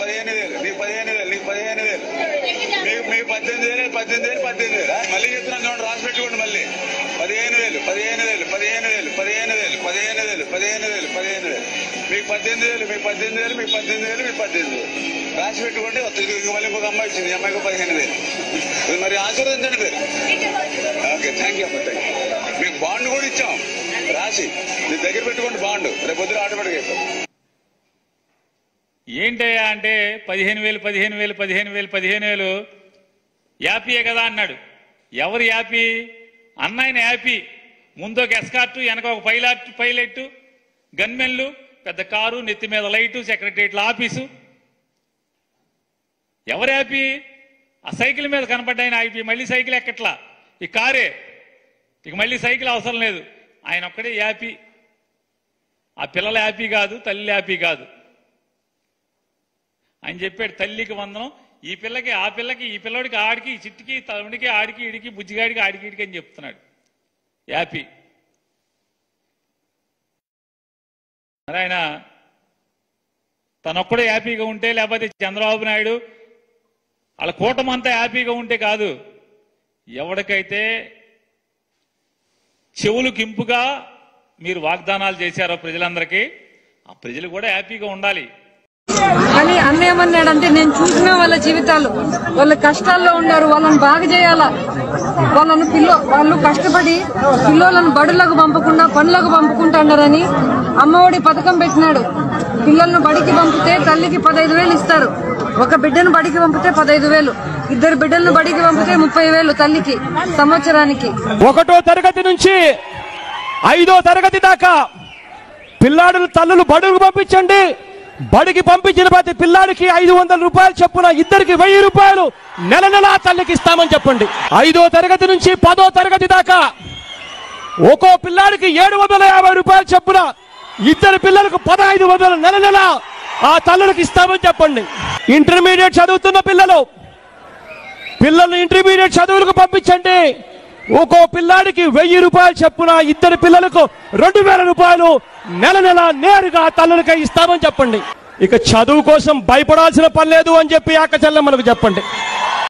15,000 నీకు 15,000 నీకు 15,000 మీకు 18,000 మళ్ళీ చెప్తున్నాను చూడండి, రాసి పెట్టుకోండి మళ్ళీ 15,000 మీకు 18,000 రాసి పెట్టుకోండి. మళ్ళీ ఇంకొక అమ్మాయి వచ్చింది, ఈ అమ్మాయికి 15,000. మరి ఆశీర్వదించండి మీరు. ఓకే, థ్యాంక్ యూ అమ్మ. మీకు బాండ్ కూడా ఇచ్చాం రాసి, మీ దగ్గర పెట్టుకోండి బాండ్, రేపు పొద్దున ఆటోమేటిక్ అయిపోతుంది. ఏంటయ్యా అంటే 15,000 యాపీయే కదా అన్నాడు. ఎవరు యాపీ? అన్నాయన యాపీ. ముందు ఒక ఎస్కార్టు, వెనక ఒక పైలట్, గన్మెన్లు, పెద్ద కారు, నెత్తి మీద లైటు, సెక్రటరియట్ల ఆఫీసు. ఎవరు యాపీ? ఆ సైకిల్ మీద కనపడ్డాయన యాపీ. మళ్ళీ సైకిల్ ఎక్కట్లా, ఈ కారే. ఇక మళ్ళీ సైకిల్ అవసరం లేదు, ఆయన ఒక్కడే యాపీ. ఆ పిల్లల యాపీ కాదు, తల్లి యాపీ కాదు. ఆయన చెప్పాడు తల్లికి వందనం, ఈ పిల్లకి ఆ పిల్లకి, ఈ పిల్లడికి ఆడికి, ఈ చిట్టికి తమ్ముడికి, ఆడికి ఇడికి, బుజ్జిగాడికి ఆడికి ఇడికి అని చెప్తున్నాడు యాపీ. మరి ఆయన తనొక్కడే హ్యాపీగా ఉంటే, లేకపోతే చంద్రబాబు నాయుడు వాళ్ళ కూటమంతా హ్యాపీగా ఉంటే కాదు. ఎవరికైతే చెవులు కింపుగా మీరు వాగ్దానాలు చేశారో ప్రజలందరికీ, ఆ ప్రజలు కూడా హ్యాపీగా ఉండాలి. కానీ అన్న ఏమన్నాడంటే, నేను చూసిన వాళ్ళ జీవితాలు, వాళ్ళ కష్టాల్లో ఉన్నారు, వాళ్ళని బాగా చేయాలా, వాళ్ళు కష్టపడి పిల్లలను బడులకు పంపకుండా పనులకు పంపుకుంటున్నారని అమ్మఒడి పథకం పెట్టినాడు. పిల్లలను బడికి పంపితే తల్లికి 15,000 ఇస్తారు. ఒక బిడ్డను బడికి పంపితే 15,000, 2 బిడ్డలను బడికి పంపితే 30,000 తల్లికి సంవత్సరానికి. 1వ తరగతి నుంచి 5వ తరగతి దాకా పిల్లాడులు తల్లులు బడులకు పంపించండి. బడికి పంపించిన ప్రతి పిల్లాడికి 500 రూపాయలు చొప్పున, ఇద్దరికి 1000 రూపాయలు నెల నెలా తల్లికి ఇస్తామని చెప్పండి. 5వ తరగతి నుంచి 10వ తరగతి దాకా ఒక్కో పిల్లాడికి 750 రూపాయలు చొప్పున, ఇద్దరు పిల్లలకు 1,500 నెల నెల ఆ తల్లులకు ఇస్తామని చెప్పండి. ఇంటర్మీడియట్ చదువుతున్న పిల్లలు ఇంటర్మీడియట్ చదువులకు పంపించండి. ఒక్కో పిల్లాడికి 1000 రూపాయలు చొప్పున, ఇద్దరు పిల్లలకు 2,000 రూపాయలు నెల నెల నేరుగా తల్లులకై ఇస్తామని చెప్పండి. ఇక చదువు కోసం భయపడాల్సిన పని లేదు అని చెప్పి అక్క చెల్లెమ్మలకు చెప్పండి.